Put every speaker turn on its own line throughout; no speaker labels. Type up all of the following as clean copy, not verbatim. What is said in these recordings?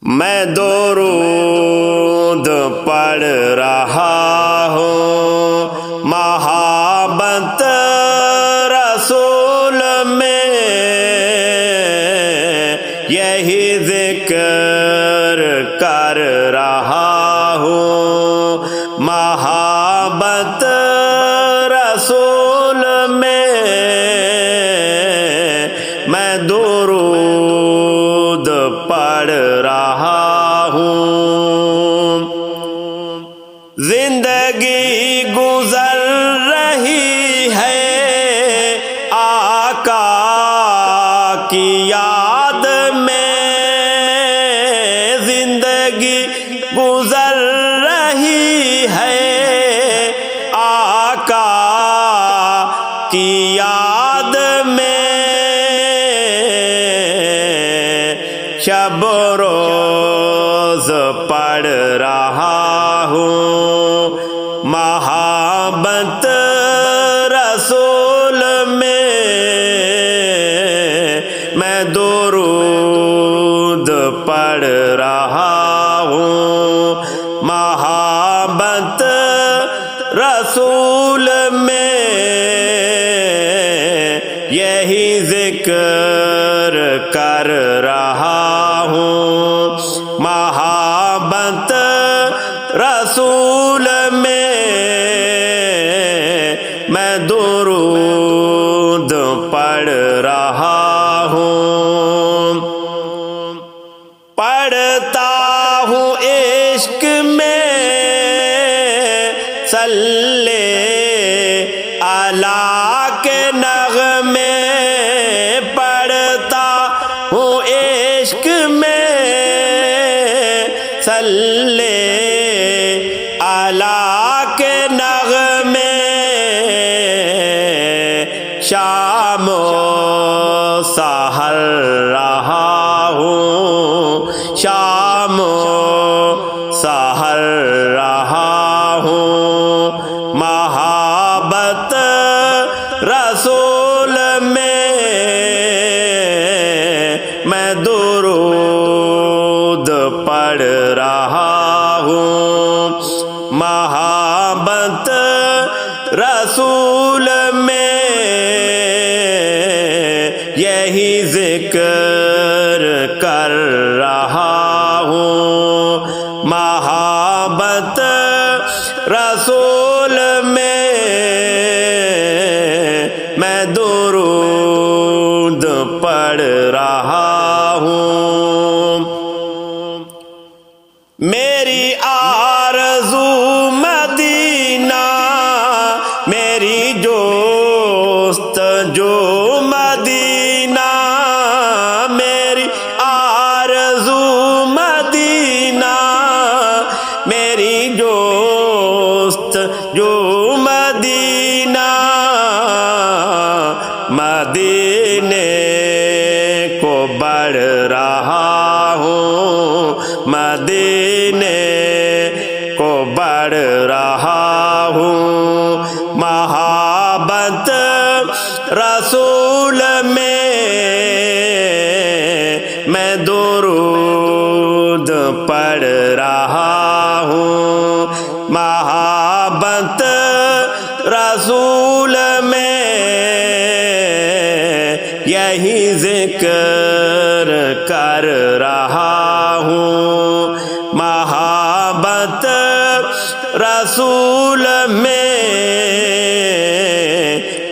میں درود پڑھ رہا ہوں محبت رسول میں، یہی ذکر کر رہا ہوں محبت رسول میں، میں درود پڑھ رہا ہوں۔ زندگی گزر رہی ہے آقا کی یاد میں، زندگی گزر رہی ہے آقا کی یاد میں، شب روز پڑھ رہا ہوں محبت رسول میں، میں درود پڑھ رہا ہوں محبت رسول میں، یہی ذکر کر رہا ہوں محبت رسول میں، میں درود پڑھ رہا ہوں۔ پڑھتا ہوں عشق میں صلی اللہ کے نغمے، پڑھتا ہوں عشق میں صلی اللہ کے نغمے، شام و سحر رہا ہوں، شام و سحر رہا ہوں محبت رسول میں، میں درود پڑھ رہا ہوں محبت رسول میں، یہی ذکر کر رہا ہوں محبت رسول میں، میں درود پڑھ رہا ہوں۔ میری آرزو مدینہ، میری جوست جو مدینہ، میری آرزو مدینہ، میری جوست جو مدینہ، مدینے کو بڑھ رہا ہوں، مدینے کو بڑھ رہا ہوں محبت رسول میں، میں درود پڑھ رہا ہوں محبت رسول میں، یہی ذکر کر رہا ہوں محبت رسول میں،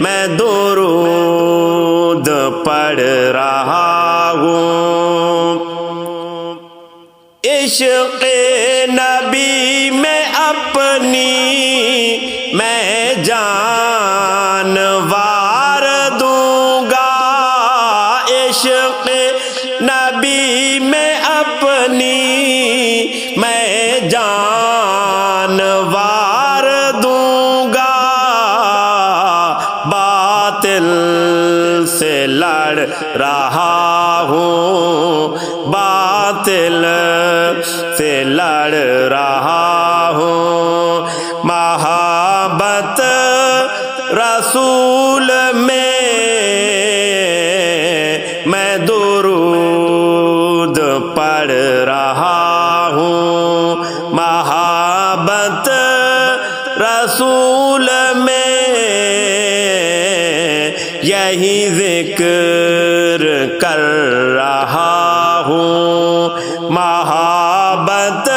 میں درود پڑھ رہا ہوں۔ عشق نبی میں اپنی میں جان وار دوں گا، عشق نبی میں اپنی میں جان وار دوں گا، باطل سے لڑ رہا ہوں، باطل سے لڑ رہا ہوں محبت رسول میں، میں درود پڑھ رہا رہا ہوں محبت رسول میں یہی ذکر کر رہا ہوں محبت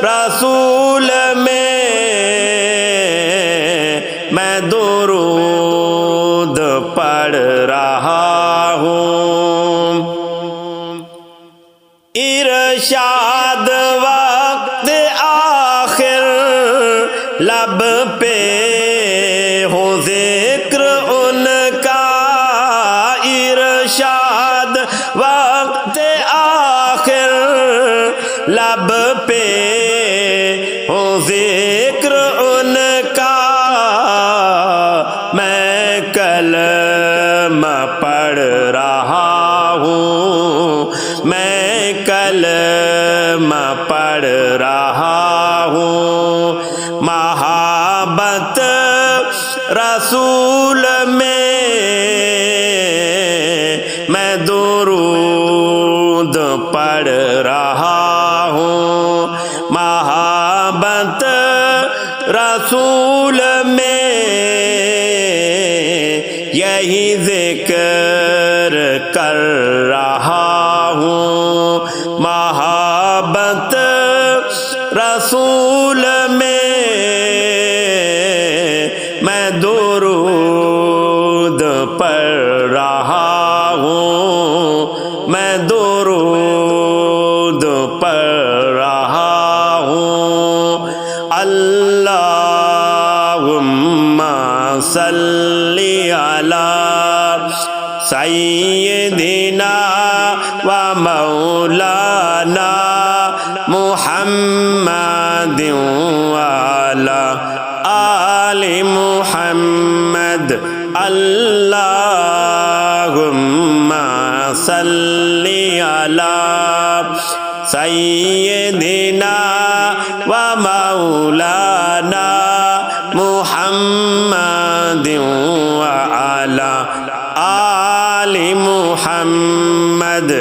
رسول میں میں درود پڑھ رہا ہوں ارشاد وقت آخر لب پہ ہو ذکر ان کا ارشاد وقت آخر لب پہ ہو ذکر ان کا میں کلمہ پڑھ رہا ہوں میں کلمہ پڑھ رہا ہوں محبت رسول میں میں درود پڑھ رہا ہوں محبت رسول میں یہی ذکر کر رہا ہوں محبت رسول میں میں درود پڑھ رہا ہوں میں درود پڑھ رہا ہوں اللہم صلی علی سیدنا و مولانا محمد وعلی آل محمد اللہم صلی علی سیدنا و مولانا محمد وعلی آل محمد